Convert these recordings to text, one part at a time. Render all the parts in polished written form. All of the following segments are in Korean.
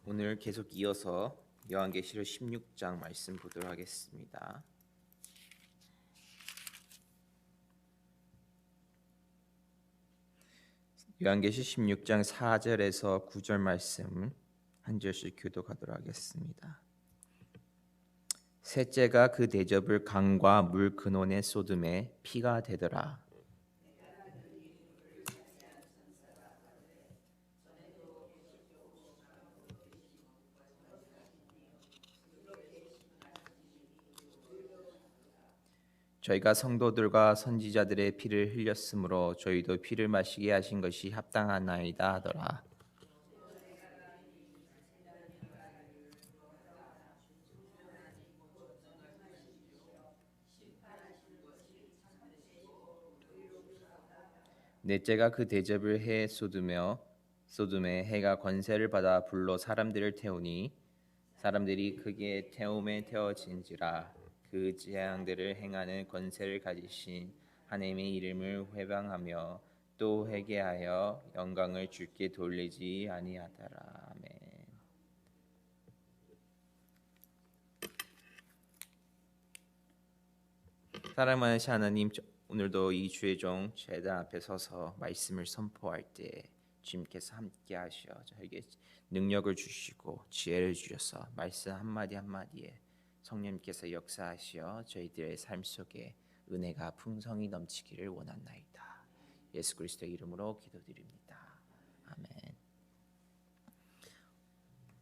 오늘 계속 이어서 요한계시록 16장 말씀 보도록 하겠습니다. 요한계시록 16장 4절에서 9절 말씀 한 절씩 교독하도록 하겠습니다. 셋째가 그 대접을 강과 물 근원에 쏟음에 피가 되더라. 저희가 성도들과 선지자들의 피를 흘렸으므로 저희도 피를 마시게 하신 것이 합당하나이다 하더라. 넷째가 그 대접을 해 쏟음에 해가 권세를 받아 불로 사람들을 태우니 사람들이 크게 태움에 태워진지라. 그 재앙들을 행하는 권세를 가지신 하나님의 이름을 회방하며 또 회개하여 영광을 주께 돌리지 아니하더라. 아멘. 사랑하는 하나님, 오늘도 이 주의 종 제단 앞에 서서 말씀을 선포할 때 주님께서 함께 하셔 저에게 능력을 주시고 지혜를 주셔서 말씀 한마디 한마디에 성령님께서 역사하시어 저희들의 삶 속에 은혜가 풍성히 넘치기를 원하나이다. 예수 그리스도의 이름으로 기도드립니다. 아멘.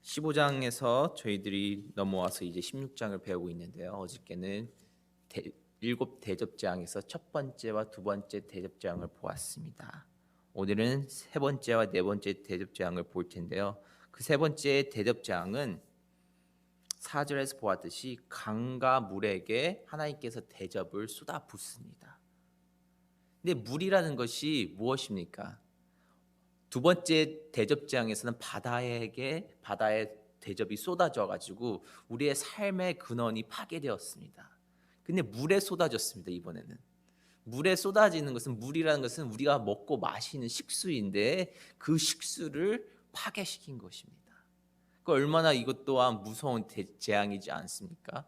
15장에서 저희들이 넘어와서 이제 16장을 배우고 있는데요. 어저께는 7 대접장에서 첫 번째와 두 번째 대접장을 보았습니다. 오늘은 세 번째와 네 번째 대접장을 볼 텐데요. 그 세 번째 대접장은 4절에서 보았듯이 강과 물에게 하나님께서 대접을 쏟아붓습니다. 근데 물이라는 것이 무엇입니까? 두 번째 대접장에서는 바다의 대접이 쏟아져 가지고 우리의 삶의 근원이 파괴되었습니다. 근데 물에 쏟아졌습니다. 이번에는 물에 쏟아지는 것은, 물이라는 것은 우리가 먹고 마시는 식수인데 그 식수를 파괴시킨 것입니다. 그 얼마나 이것 또한 무서운 재앙이지 않습니까?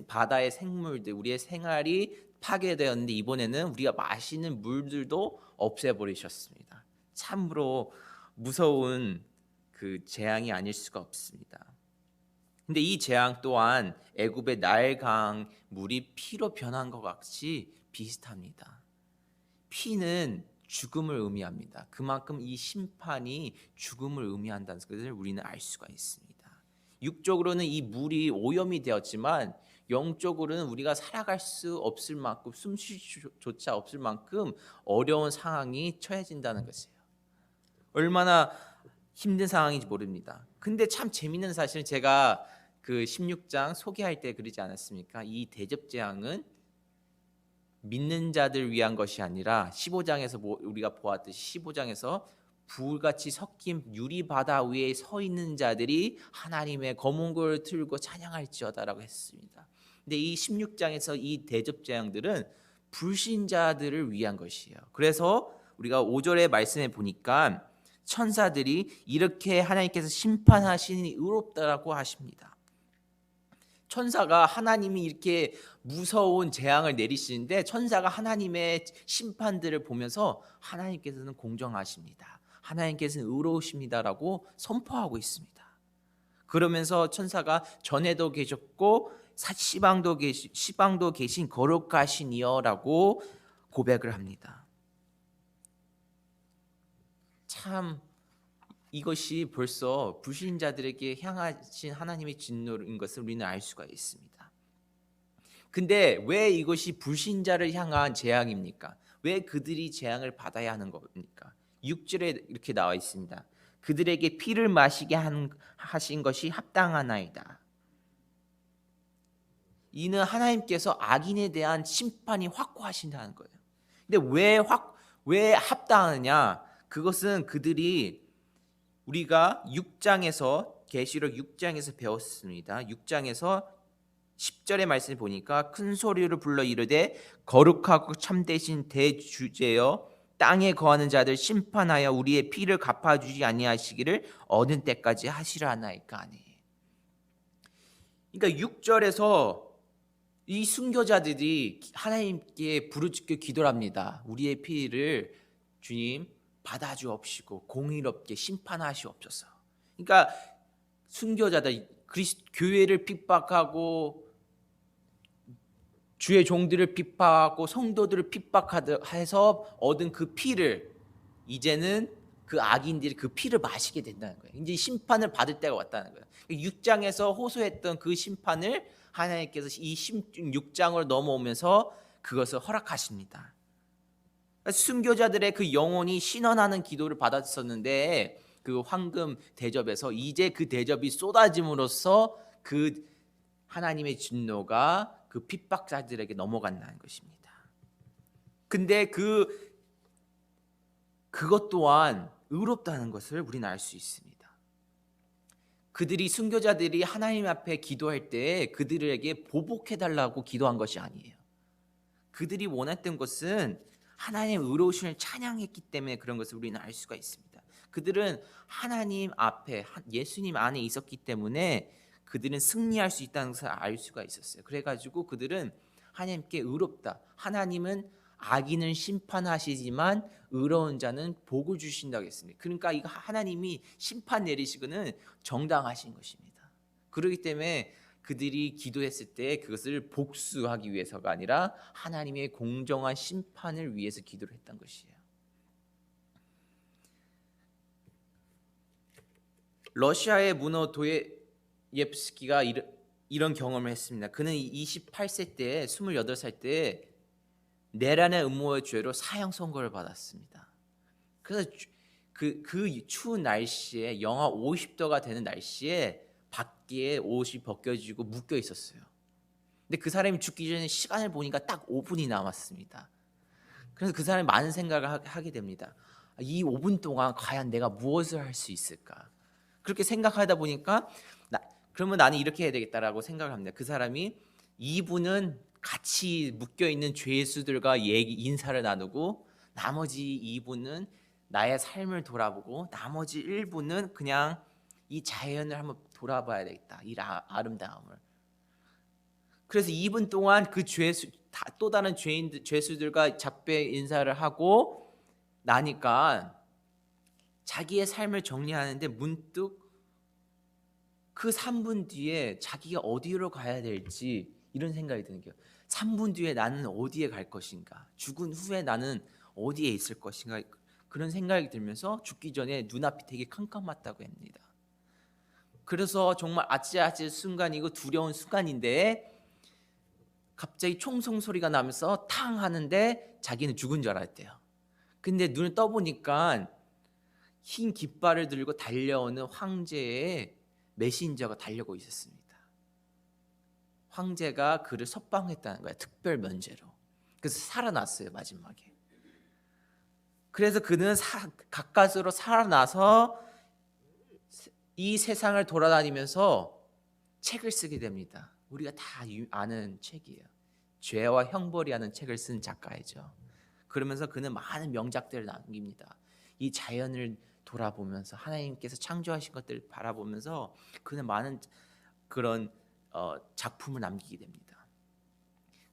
바다의 생물들, 우리의 생활이 파괴되었는데 이번에는 우리가 마시는 물들도 없애버리셨습니다. 참으로 무서운 그 재앙이 아닐 수가 없습니다. 근데 이 재앙 또한 애굽의 나일강 물이 피로 변한 것 같이 비슷합니다. 피는 죽음을 의미합니다. 그만큼 이 심판이 죽음을 의미한다는 것을 우리는 알 수가 있습니다. 육적으로는 이 물이 오염이 되었지만 영적으로는 우리가 살아갈 수 없을 만큼, 숨쉴 수조차 없을 만큼 어려운 상황이 처해진다는 것이에요. 얼마나 힘든 상황인지 모릅니다. 근데 참 재밌는 사실은 제가 그 16장 소개할 때 그러지 않았습니까? 이 대접재앙은 믿는 자들 위한 것이 아니라 15장에서 우리가 보았듯이 15장에서 불같이 섞인 유리바다 위에 서 있는 자들이 하나님의 검은고를 들고 찬양할지어다라고 했습니다. 근데 이 16장에서 이 대접재앙들은 불신자들을 위한 것이에요. 그래서 우리가 5절의 말씀에 보니까 천사들이 이렇게 하나님께서 심판하시니 의롭다라고 하십니다. 천사가 하나님이 이렇게 무서운 재앙을 내리시는데 천사가 하나님의 심판들을 보면서 하나님께서는 공정하십니다. 하나님께서는 의로우십니다라고 선포하고 있습니다. 그러면서 천사가 전에도 계셨고 시방도 계신 거룩하신 이여라고 고백을 합니다. 참 이것이 벌써 불신자들에게 향하신 하나님의 진노인 것을 우리는 알 수가 있습니다. 근데 왜 이것이 불신자를 향한 재앙입니까? 왜 그들이 재앙을 받아야 하는 겁니까? 6절에 이렇게 나와 있습니다. 그들에게 피를 마시게 하신 것이 합당하나이다. 이는 하나님께서 악인에 대한 심판이 확고하신다는 거예요. 근데 왜 합당하느냐? 그것은 그들이 우리가 6장에서 계시록 6장에서 배웠습니다. 6장에서 10절의 말씀을 보니까 큰 소리로 불러 이르되 거룩하고 참되신 대주제여 땅에 거하는 자들 심판하여 우리의 피를 갚아주지 아니하시기를 얻은 때까지 하시라 하나이까 하니. 그러니까 6절에서 이 순교자들이 하나님께 부르짖고 기도를 합니다. 우리의 피를 주님 받아주옵시고 공의롭게 심판하시옵소서. 그러니까 순교자들, 교회를 핍박하고 주의 종들을 핍박하고 성도들을 핍박해서 얻은 그 피를 이제는 그 악인들이 그 피를 마시게 된다는 거예요. 이제 심판을 받을 때가 왔다는 거예요. 6장에서 호소했던 그 심판을 하나님께서 이 16장을 넘어오면서 그것을 허락하십니다. 순교자들의 그 영혼이 신원하는 기도를 받았었는데 그 황금 대접에서 이제 그 대접이 쏟아짐으로써 그 하나님의 진노가 그 핍박자들에게 넘어간다는 것입니다. 근데 그것 또한 의롭다는 것을 우리는 알 수 있습니다. 그들이 순교자들이 하나님 앞에 기도할 때 그들에게 보복해달라고 기도한 것이 아니에요. 그들이 원했던 것은 하나님의 의로우심을 찬양했기 때문에 그런 것을 우리는 알 수가 있습니다. 그들은 하나님 앞에 예수님 안에 있었기 때문에 그들은 승리할 수 있다는 것을 알 수가 있었어요. 그래가지고 그들은 하나님께 의롭다. 하나님은 악인은 심판하시지만 의로운 자는 복을 주신다고 했습니다. 그러니까 이거 하나님이 심판 내리시고는 정당하신 것입니다. 그렇기 때문에 그들이 기도했을 때 그것을 복수하기 위해서가 아니라 하나님의 공정한 심판을 위해서 기도를 했던 것이에요. 러시아의 문호 도예옙스키가 이런 경험을 했습니다. 그는 28세 때 28살 때 내란의 음모의 죄로 사형 선고를 받았습니다. 그래서 그 추운 날씨에 영하 50도가 되는 날씨에 밖에 옷이 벗겨지고 묶여 있었어요. 근데 그 사람이 죽기 전에 시간을 보니까 딱 5분이 남았습니다. 그래서 그 사람이 많은 생각을 하게 됩니다. 이 5분 동안 과연 내가 무엇을 할 수 있을까? 그렇게 생각하다 보니까 그러면 나는 이렇게 해야 되겠다라고 생각을 합니다. 그 사람이 2분은 같이 묶여있는 죄수들과 인사를 나누고 나머지 2분은 나의 삶을 돌아보고 나머지 1분은 그냥 이 자연을 한번 돌아봐야 되겠다. 이 아름다움을. 그래서 2분 동안 그 또 다른 죄수들과 잡배 인사를 하고 나니까 자기의 삶을 정리하는데 문득 그 3분 뒤에 자기가 어디로 가야 될지 이런 생각이 드는 거예요. 3분 뒤에 나는 어디에 갈 것인가? 죽은 후에 나는 어디에 있을 것인가? 그런 생각이 들면서 죽기 전에 눈앞이 되게 캄캄했다고 합니다. 그래서 정말 아찔아찔 순간이고 두려운 순간인데 갑자기 총성 소리가 나면서 탕 하는데 자기는 죽은 줄 알았대요. 근데 눈을 떠보니까 흰 깃발을 들고 달려오는 황제의 메신저가 달려오고 있었습니다. 황제가 그를 석방했다는 거야. 특별 면제로. 그래서 살아났어요. 마지막에. 그래서 그는 가까스로 살아나서 이 세상을 돌아다니면서 책을 쓰게 됩니다. 우리가 다 아는 책이에요. 죄와 형벌이라는 책을 쓴 작가이죠. 그러면서 그는 많은 명작들을 남깁니다. 이 자연을 돌아보면서 하나님께서 창조하신 것들을 바라보면서 그는 많은 그런 작품을 남기게 됩니다.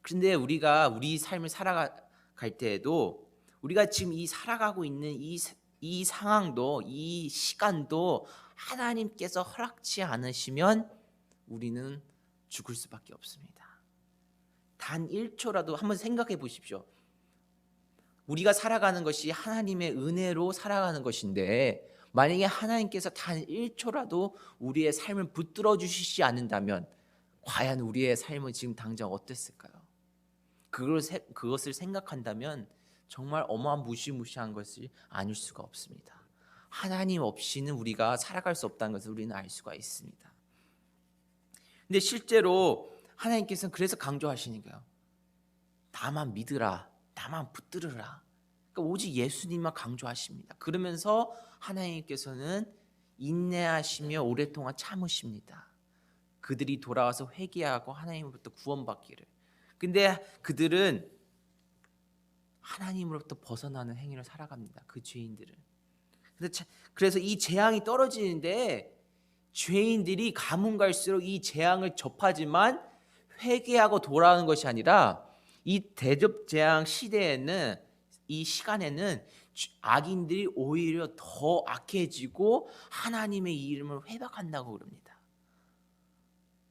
그런데 우리가 우리 삶을 살아갈 때에도 우리가 지금 살아가고 있는 이 상황도 이 시간도 하나님께서 허락치 않으시면 우리는 죽을 수밖에 없습니다. 단 1초라도 한번 생각해 보십시오. 우리가 살아가는 것이 하나님의 은혜로 살아가는 것인데 만약에 하나님께서 단 1초라도 우리의 삶을 붙들어 주시지 않는다면 과연 우리의 삶은 지금 당장 어땠을까요? 그것을 생각한다면 정말 어마어마한 무시무시한 것이 아닐 수가 없습니다. 하나님 없이는 우리가 살아갈 수 없다는 것을 우리는 알 수가 있습니다. 근데 실제로 하나님께서는 그래서 강조하시는 거예요. 나만 믿으라. 나만 붙들으라. 그러니까 오직 예수님만 강조하십니다. 그러면서 하나님께서는 인내하시며 오랫동안 참으십니다. 그들이 돌아와서 회개하고 하나님으로부터 구원받기를. 근데 그들은 하나님으로부터 벗어나는 행위를 살아갑니다. 그 죄인들은. 그래서 이 재앙이 떨어지는데 죄인들이 가문 갈수록 이 재앙을 접하지만 회개하고 돌아오는 것이 아니라 이 대접 재앙 시대에는, 이 시간에는 악인들이 오히려 더 악해지고 하나님의 이름을 회박한다고 그럽니다.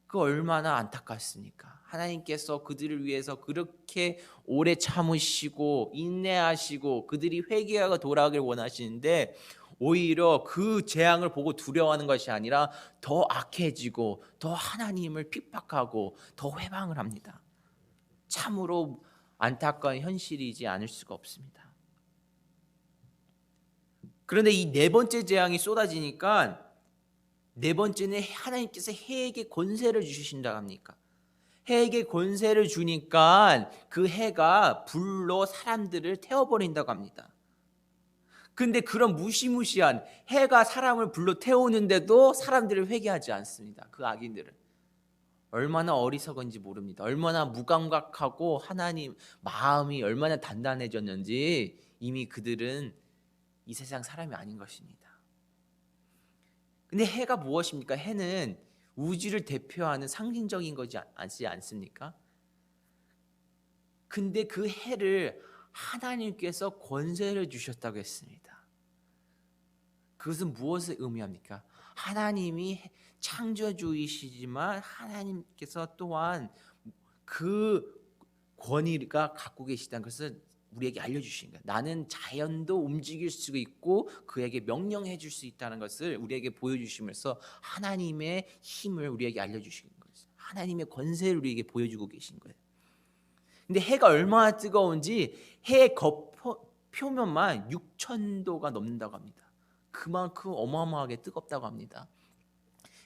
그 얼마나 안타깝습니까? 하나님께서 그들을 위해서 그렇게 오래 참으시고 인내하시고 그들이 회개하고 돌아가길 원하시는데 오히려 그 재앙을 보고 두려워하는 것이 아니라 더 악해지고 더 하나님을 핍박하고 더 회방을 합니다. 참으로 안타까운 현실이지 않을 수가 없습니다. 그런데 이 네 번째 재앙이 쏟아지니까 네 번째는 하나님께서 해에게 권세를 주신다고 합니까? 해에게 권세를 주니까 그 해가 불로 사람들을 태워버린다고 합니다. 근데 그런 무시무시한 해가 사람을 불로 태우는데도 사람들을 회개하지 않습니다. 그 악인들은 얼마나 어리석은지 모릅니다. 얼마나 무감각하고 하나님 마음이 얼마나 단단해졌는지 이미 그들은 이 세상 사람이 아닌 것입니다. 근데 해가 무엇입니까? 해는 우주를 대표하는 상징적인 거지 않습니까? 근데 그 해를 하나님께서 권세를 주셨다고 했습니다. 그것은 무엇을 의미합니까? 하나님이 창조주이시지만 하나님께서 또한 그 권위가 갖고 계시다는 것을 우리에게 알려주신 거예요. 나는 자연도 움직일 수 있고 그에게 명령해 줄 수 있다는 것을 우리에게 보여주시면서 하나님의 힘을 우리에게 알려주신 거예요. 하나님의 권세를 우리에게 보여주고 계신 거예요. 근데 해가 얼마나 뜨거운지 해 표면만 6,000도가 넘는다고 합니다. 그만큼 어마어마하게 뜨겁다고 합니다.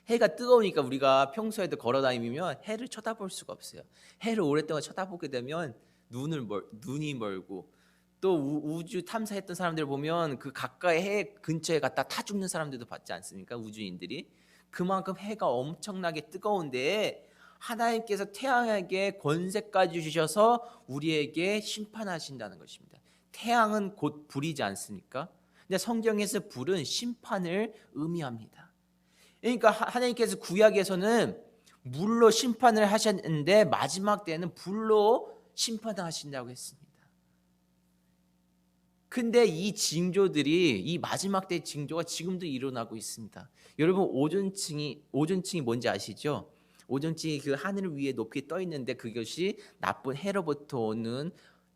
해가 뜨거우니까 우리가 평소에도 걸어다니면 해를 쳐다볼 수가 없어요. 해를 오랫동안 쳐다보게 되면 눈이 멀고 또 우주 탐사했던 사람들 보면 그 가까이 해 근처에 갔다 타 죽는 사람들도 봤지 않습니까? 우주인들이. 그만큼 해가 엄청나게 뜨거운데 하나님께서 태양에게 권세까지 주셔서 우리에게 심판하신다는 것입니다. 태양은 곧 불이지 않습니까? 근데 성경에서 불은 심판을 의미합니다. 그러니까 하나님께서 구약에서는 물로 심판을 하셨는데 마지막 때는 불로 심판을 하신다고 했습니다. 근데 이 징조들이, 이 마지막 때 징조가 지금도 일어나고 있습니다. 여러분 오존층이 뭔지 아시죠? 오존층이 그 하늘 위에 높이 떠 있는데 그것이 나쁜 해로부터 오는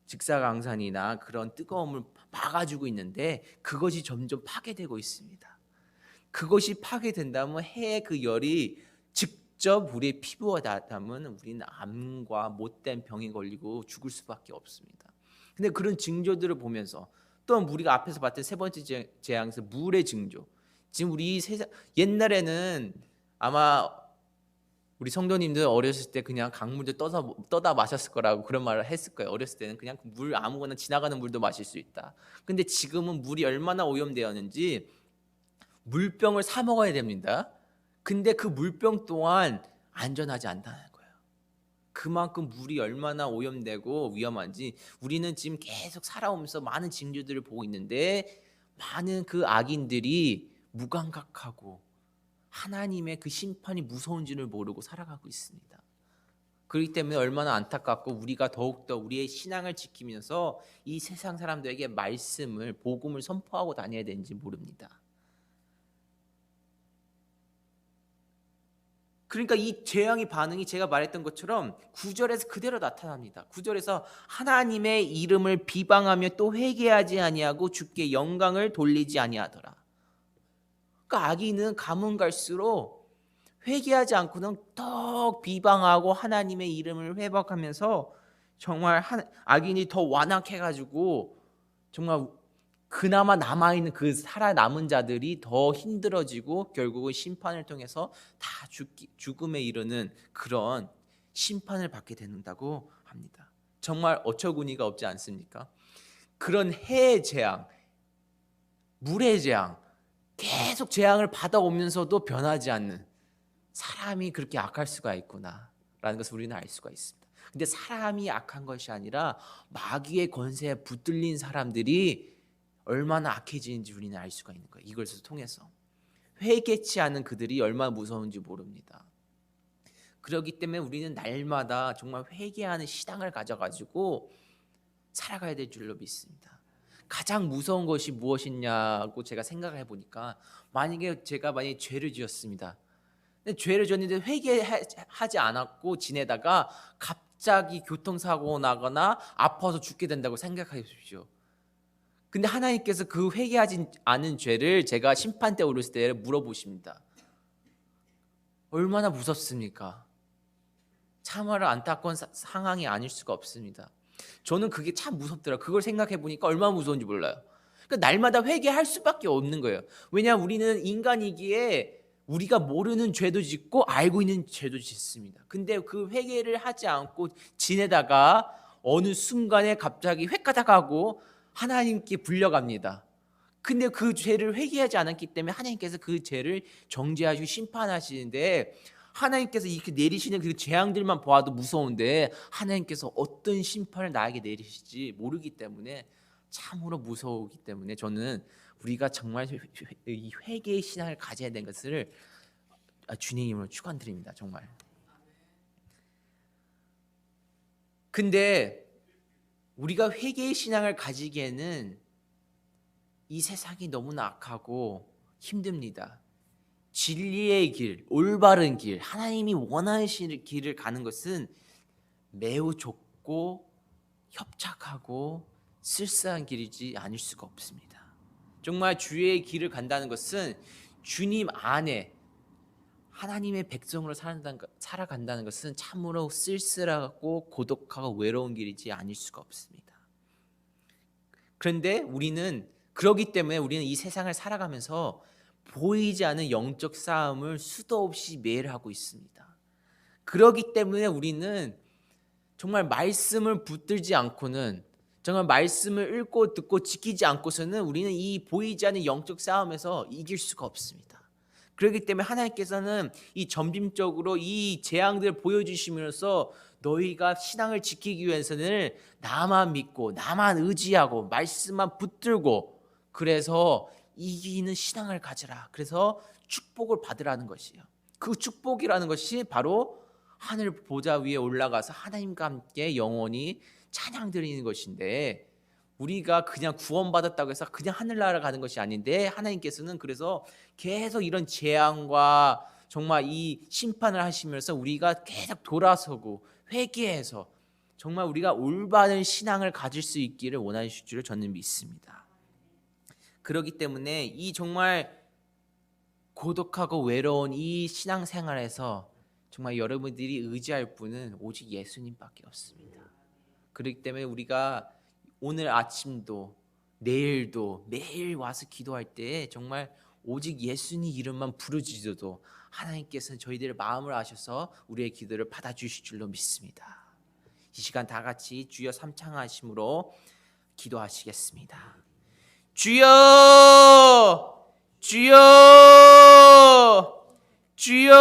직사광선이나 그런 뜨거움을 막아주고 있는데 그것이 점점 파괴되고 있습니다. 그것이 파괴된다면 해의 그 열이 직접 우리의 피부와 닿으면 우리는 암과 못된 병에 걸리고 죽을 수밖에 없습니다. 근데 그런 징조들을 보면서 또 우리가 앞에서 봤던 세 번째 재앙에서 물의 징조. 지금 우리 세상 옛날에는 아마 우리 성도님들 어렸을 때 그냥 강물도 떠다 마셨을 거라고 그런 말을 했을 거예요. 어렸을 때는 그냥 물 아무거나 지나가는 물도 마실 수 있다. 근데 지금은 물이 얼마나 오염되었는지 물병을 사 먹어야 됩니다. 근데 그 물병 또한 안전하지 않다는 거예요. 그만큼 물이 얼마나 오염되고 위험한지 우리는 지금 계속 살아오면서 많은 징조들을 보고 있는데 많은 그 악인들이 무감각하고 하나님의 그 심판이 무서운지를 모르고 살아가고 있습니다. 그렇기 때문에 얼마나 안타깝고 우리가 더욱더 우리의 신앙을 지키면서 이 세상 사람들에게 말씀을, 복음을 선포하고 다녀야 되는지 모릅니다. 그러니까 이 재앙의 반응이 제가 말했던 것처럼 9절에서 그대로 나타납니다. 9절에서 하나님의 이름을 비방하며 또 회개하지 아니하고 주께 영광을 돌리지 아니하더라. 그러니까 악인은 가면 갈수록 회개하지 않고는 더 비방하고 하나님의 이름을 회박하면서 정말 악인이 더 완악해가지고 정말 그나마 남아있는 그 살아남은 자들이 더 힘들어지고 결국은 심판을 통해서 다 죽음에 이르는 그런 심판을 받게 된다고 합니다. 정말 어처구니가 없지 않습니까? 그런 해의 재앙, 물의 재앙, 계속 재앙을 받아오면서도 변하지 않는 사람이 그렇게 악할 수가 있구나라는 것을 우리는 알 수가 있습니다. 근데 사람이 악한 것이 아니라 마귀의 권세에 붙들린 사람들이 얼마나 악해지는지 우리는 알 수가 있는 거예요. 이것을 통해서 회개치 않은 그들이 얼마나 무서운지 모릅니다. 그렇기 때문에 우리는 날마다 정말 회개하는 신앙을 가져가지고 살아가야 될 줄로 믿습니다. 가장 무서운 것이 무엇이냐고 제가 생각을 해보니까 제가 죄를 지었습니다. 근데 죄를 지었는데 회개하지 않았고 지내다가 갑자기 교통사고 나거나 아파서 죽게 된다고 생각해 보십시오. 근데 하나님께서 그 회개하지 않은 죄를 제가 심판 때 오르실 때 물어보십니다. 얼마나 무섭습니까? 참으로 안타까운 상황이 아닐 수가 없습니다. 저는 그게 참 무섭더라고요. 그걸 생각해 보니까 얼마나 무서운지 몰라요. 그러니까 날마다 회개할 수밖에 없는 거예요. 왜냐하면 우리는 인간이기에 우리가 모르는 죄도 짓고 알고 있는 죄도 짓습니다. 근데 그 회개를 하지 않고 지내다가 어느 순간에 갑자기 획가닥하고 하나님께 불려갑니다. 근데 그 죄를 회개하지 않았기 때문에 하나님께서 그 죄를 정죄하시고 심판하시는데, 하나님께서 이렇게 내리시는 그 재앙들만 보아도 무서운데 하나님께서 어떤 심판을 나에게 내리실지 모르기 때문에 참으로 무서우기 때문에 저는 우리가 정말 이 회개의 신앙을 가져야 되는 것을 주님 이름으로 축원드립니다. 정말. 근데 우리가 회개의 신앙을 가지기에는 이 세상이 너무나 악하고 힘듭니다. 진리의 길, 올바른 길, 하나님이 원하시는 길을 가는 것은 매우 좁고 협착하고 쓸쓸한 길이지 아닐 수가 없습니다. 정말 주의 길을 간다는 것은 주님 안에 하나님의 백성으로 살아간다는 것은 참으로 쓸쓸하고 고독하고 외로운 길이지 아닐 수가 없습니다. 그런데 그러기 때문에 우리는 이 세상을 살아가면서 보이지 않는 영적 싸움을 수도 없이 매일 하고 있습니다. 그러기 때문에 우리는 정말 말씀을 붙들지 않고는, 정말 말씀을 읽고 듣고 지키지 않고서는 우리는 이 보이지 않는 영적 싸움에서 이길 수가 없습니다. 그렇기 때문에 하나님께서는 이 점진적으로 이 재앙들을 보여주시면서 너희가 신앙을 지키기 위해서는 나만 믿고 나만 의지하고 말씀만 붙들고 그래서 이기는 신앙을 가져라. 그래서 축복을 받으라는 것이에요. 그 축복이라는 것이 바로 하늘 보좌 위에 올라가서 하나님과 함께 영원히 찬양 드리는 것인데, 우리가 그냥 구원받았다고 해서 그냥 하늘나라 가는 것이 아닌데 하나님께서는 그래서 계속 이런 재앙과 정말 이 심판을 하시면서 우리가 계속 돌아서고 회개해서 정말 우리가 올바른 신앙을 가질 수 있기를 원하실 줄을 저는 믿습니다. 그렇기 때문에 이 정말 고독하고 외로운 이 신앙생활에서 정말 여러분들이 의지할 분은 오직 예수님밖에 없습니다. 그렇기 때문에 우리가 오늘 아침도 내일도 매일 와서 기도할 때 정말 오직 예수님 이름만 부르짖어도 하나님께서는 저희들의 마음을 아셔서 우리의 기도를 받아주실 줄로 믿습니다. 이 시간 다 같이 주여 삼창하심으로 기도하시겠습니다. 주여, 주여, 주여.